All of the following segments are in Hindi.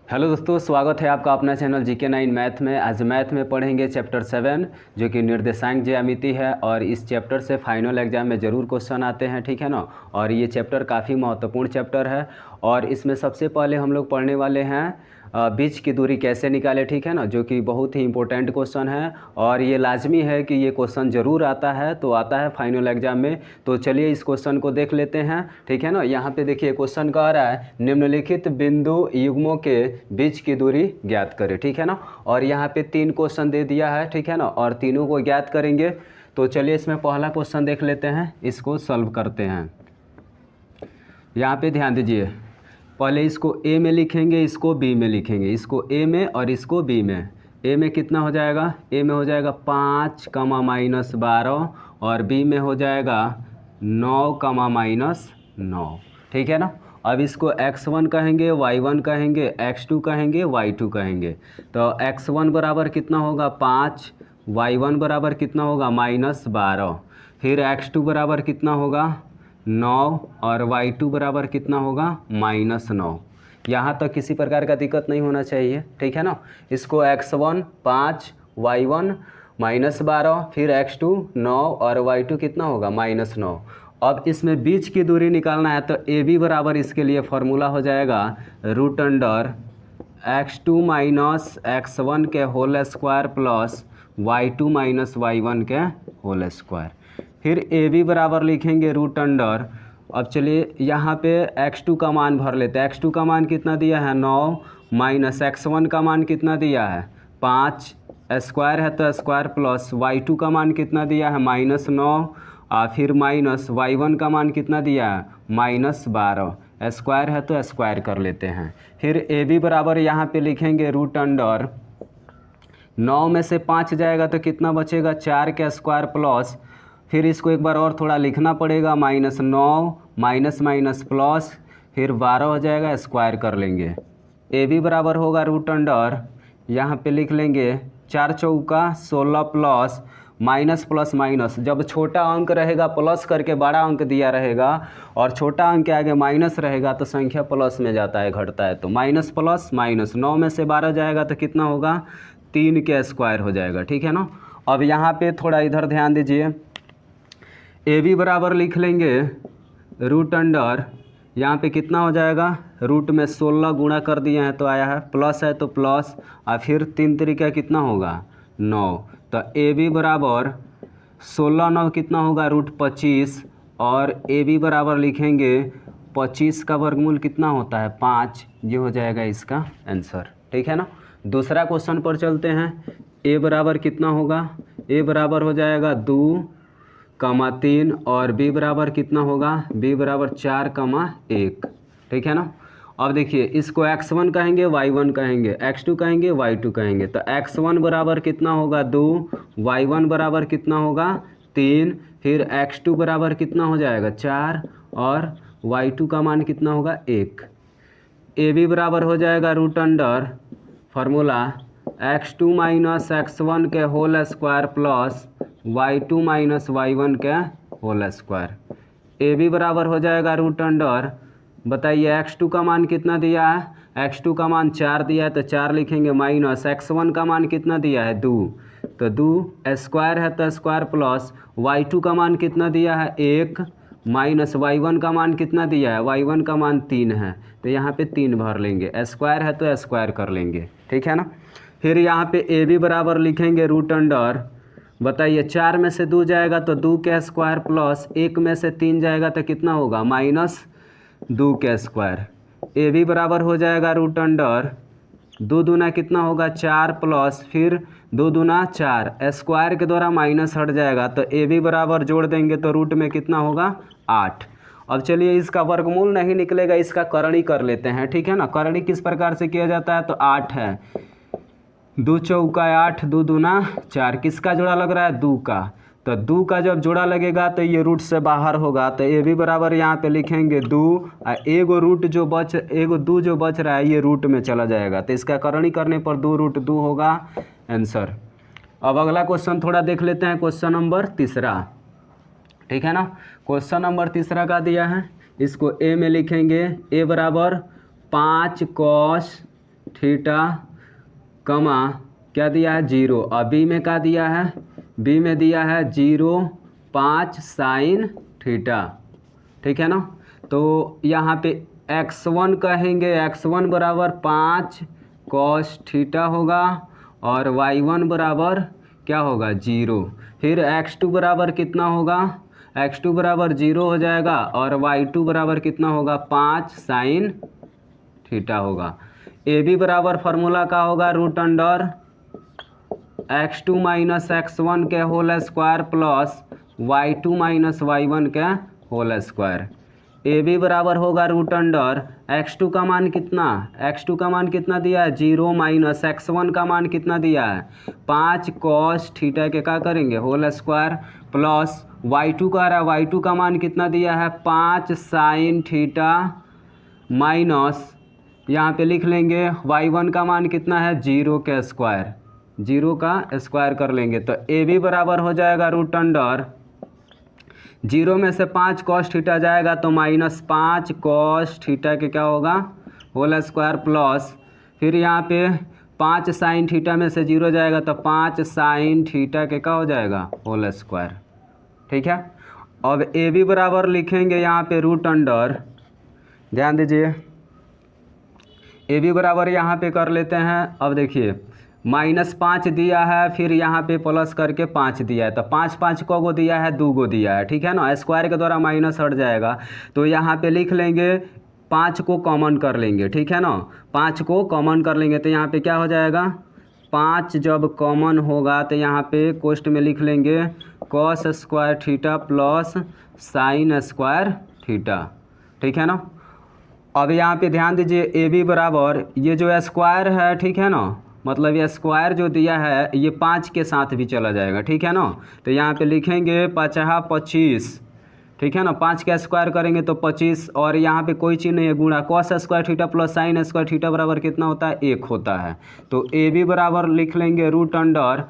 हेलो दोस्तों, स्वागत है आपका अपना चैनल GK9 मैथ में। आज मैथ में पढ़ेंगे चैप्टर 7 जो कि निर्देशांक ज्यामिति है। और इस चैप्टर से फाइनल एग्जाम में ज़रूर क्वेश्चन आते हैं, ठीक है ना। और ये चैप्टर काफ़ी महत्वपूर्ण चैप्टर है। और इसमें सबसे पहले हम लोग पढ़ने वाले हैं बीच की दूरी कैसे निकाले, ठीक है ना, जो कि बहुत ही इंपॉर्टेंट क्वेश्चन है। और ये लाजमी है कि ये क्वेश्चन ज़रूर आता है, तो आता है फाइनल एग्जाम में। तो चलिए इस क्वेश्चन को देख लेते हैं, ठीक है ना। यहाँ पे देखिए क्वेश्चन कह रहा है निम्नलिखित बिंदु युग्मों के बीच की दूरी ज्ञात करें, ठीक है ना। और यहाँ पे 3 क्वेश्चन दे दिया है, ठीक है ना, और तीनों को ज्ञात करेंगे। तो चलिए इसमें पहला क्वेश्चन देख लेते हैं, इसको सॉल्व करते हैं। यहाँ पे ध्यान दीजिए, पहले इसको ए में लिखेंगे, इसको बी में लिखेंगे, इसको ए में और इसको बी में। ए में कितना हो जाएगा, ए में हो जाएगा 5, -12 और बी में हो जाएगा 9, -9, ठीक है ना। अब इसको x1 कहेंगे, y1 कहेंगे, x2 कहेंगे, y2 कहेंगे। तो x1 बराबर कितना होगा 5, y1 बराबर कितना होगा -12, फिर x2 बराबर कितना होगा 9 और y2 बराबर कितना होगा -9। यहाँ तक किसी प्रकार का दिक्कत नहीं होना चाहिए, ठीक है ना। इसको x1 5, y1 -12, फिर x2 9 और y2 कितना होगा -9। अब इसमें बीच की दूरी निकालना है, तो ए बी बराबर इसके लिए फॉर्मूला हो जाएगा √अंडर x2 - x1 के whole square plus y2 - y1 के होल स्क्वायर। फिर ए बी बराबर लिखेंगे √अंडर, अब चलिए यहाँ पे x2 का मान भर लेते हैं। x2 का मान कितना दिया है 9, माइनस x1 का मान कितना दिया है 5, स्क्वायर है तो स्क्वायर, प्लस y2 का मान कितना दिया है -9, फिर माइनस y1 का मान कितना दिया है -12, स्क्वायर है तो स्क्वायर कर लेते हैं। फिर ए बी बराबर यहाँ पे लिखेंगे √अंडर 9 में से 5 जाएगा तो कितना बचेगा 4 के स्क्वायर प्लस, फिर इसको एक बार और थोड़ा लिखना पड़ेगा -9 माइनस माइनस प्लस, फिर 12 हो जाएगा, स्क्वायर कर लेंगे। ए बी बराबर होगा √अंडर, यहाँ पे लिख लेंगे 4 चौका 16 प्लस माइनस प्लस माइनस, जब छोटा अंक रहेगा प्लस करके बड़ा अंक दिया रहेगा और छोटा अंक के आगे माइनस रहेगा तो संख्या प्लस में जाता है, घटता है। तो माइनस प्लस माइनस, 9 में से 12 जाएगा तो कितना होगा 3 के स्क्वायर हो जाएगा, ठीक है ना। अब यहाँ पे थोड़ा इधर ध्यान दीजिए, ए बी बराबर लिख लेंगे √अंडर, यहाँ पे कितना हो जाएगा, रूट में 16 गुणा कर दिए हैं तो आया है, प्लस है तो प्लस, और फिर 3 तरीका कितना होगा 9। तो ए बी बराबर 16 9 कितना होगा √25, और ए बी बराबर लिखेंगे 25 का वर्गमूल कितना होता है 5, ये हो जाएगा इसका आंसर, ठीक है ना। दूसरा क्वेश्चन पर चलते हैं। ए बराबर कितना होगा, ए बराबर हो जाएगा 2, 3 और बी बराबर कितना होगा, बी बराबर 4, 1, ठीक है ना। अब देखिए इसको x1 कहेंगे, y1 कहेंगे, x2 कहेंगे, y2 कहेंगे। तो x1 बराबर कितना होगा 2, y1 बराबर कितना होगा 3, फिर x2 बराबर कितना हो जाएगा 4 और y2 का मान कितना होगा 1। ए बी बराबर हो जाएगा √अंडर फार्मूला x2 - x1 के whole square plus y2 - y1 के होल स्क्वायर। ए बी बराबर हो जाएगा √अंडर, बताइए x2 का मान कितना दिया है, x2 का मान 4 दिया है तो 4 लिखेंगे, माइनस x1 का मान कितना दिया है 2, तो 2 स्क्वायर है तो स्क्वायर प्लस y2 का मान कितना दिया है 1, माइनस y1 का मान कितना दिया है, y1 का मान 3 है तो यहाँ पे 3 भर लेंगे, स्क्वायर है तो स्क्वायर कर लेंगे, ठीक है ना। फिर यहाँ पे ए बी बराबर लिखेंगे √अंडर, बताइए 4 में से 2 जाएगा तो 2 के स्क्वायर प्लस 1 में से 3 जाएगा तो कितना होगा -2 के स्क्वायर। ए बी बराबर हो जाएगा √अंडर 2 दूना कितना होगा 4 प्लस, फिर 2 दूना 4, स्क्वायर के द्वारा माइनस हट जाएगा तो ए बी बराबर जोड़ देंगे तो रूट में कितना होगा 8। अब चलिए इसका वर्गमूल नहीं निकलेगा, इसका करणी कर लेते हैं, ठीक है ना। करणी किस प्रकार से किया जाता है, तो 8 है, 2 चौका 8, 2 दूना 4, किसका जोड़ा लग रहा है 2 का, तो 2 का जब जोड़ा लगेगा तो ये रूट से बाहर होगा। तो ए बी बराबर यहाँ पे लिखेंगे 2, और एगो 2 जो बच रहा है ये रूट में चला जाएगा, तो इसका करणी करने पर 2√2 होगा आंसर। अब अगला क्वेश्चन थोड़ा देख लेते हैं, क्वेश्चन नंबर 3, ठीक है ना। क्वेश्चन नंबर 3 का दिया है, इसको ए में लिखेंगे, ए बराबर 5 cos थीटा कमा क्या दिया है 0, और बी में क्या दिया है, बी में दिया है 0.5 साइन थीटा, ठीक है ना। तो यहाँ पे x1 कहेंगे, x1 बराबर 5 कॉस थीटा होगा और y1 बराबर क्या होगा 0। फिर x2 बराबर कितना होगा, x2 बराबर 0 हो जाएगा और y2 बराबर कितना होगा 5 साइन थीटा होगा। ए बी बराबर फार्मूला का होगा root under x2 minus x1 के whole square plus y2 minus y1 के होल स्क्वायर। ए बी बराबर होगा रूट अंडर x2 का मान कितना, x2 का मान कितना दिया है 0 माइनस x1 का मान कितना दिया है 5 कॉस थीटा के क्या करेंगे होल स्क्वायर प्लस y2 का रहा है, y2 का मान कितना दिया है 5 साइन थीटा माइनस यहाँ पे लिख लेंगे y1 का मान कितना है 0 के स्क्वायर, 0 का स्क्वायर कर लेंगे। तो ए बी बराबर हो जाएगा रूट अंडर 0 में से 5 कॉस थीटा जाएगा तो -5 कॉस थीटा के क्या होगा होल स्क्वायर प्लस फिर यहाँ पे 5 साइन थीटा में से 0 जाएगा तो 5 साइन थीटा के क्या हो जाएगा होल स्क्वायर, ठीक है। अब ए बी बराबर लिखेंगे यहाँ पे रूट अंडर, ध्यान दीजिए ए बी बराबर यहाँ पे कर लेते हैं। अब देखिए -5 दिया है, फिर यहाँ पे प्लस करके 5 दिया है, तो 5 को दिया है 2 को दिया है, ठीक है ना। स्क्वायर के द्वारा माइनस हट जाएगा तो यहाँ पे लिख लेंगे 5 को कॉमन कर लेंगे, ठीक है ना। 5 को कॉमन कर लेंगे तो यहाँ पे क्या हो जाएगा 5 जब कॉमन होगा तो यहाँ पे कोष्ट में लिख लेंगे cos square theta plus sine square theta, ठीक है ना। अब यहाँ पे ध्यान दीजिए ए बी बराबर ये जो स्क्वायर है, ठीक है ना, मतलब ये स्क्वायर जो दिया है ये 5 के साथ भी चला जाएगा, ठीक है ना। तो यहाँ पे लिखेंगे 5 25, ठीक है ना, 5 का स्क्वायर करेंगे तो 25 और यहाँ पे कोई चीज़ नहीं है गुणा, cos square theta plus sine square theta बराबर कितना होता है 1 होता है। तो ए बी बराबर लिख लेंगे रूट अंडर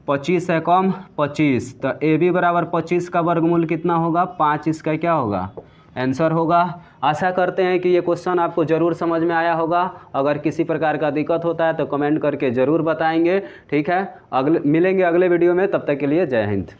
25 है कम 25, तो ए बी बराबर 25 का वर्गमूल कितना होगा 5, इसका क्या होगा आंसर होगा। आशा करते हैं कि ये क्वेश्चन आपको ज़रूर समझ में आया होगा। अगर किसी प्रकार का दिक्कत होता है तो कमेंट करके ज़रूर बताएंगे, ठीक है। मिलेंगे अगले वीडियो में, तब तक के लिए जय हिंद।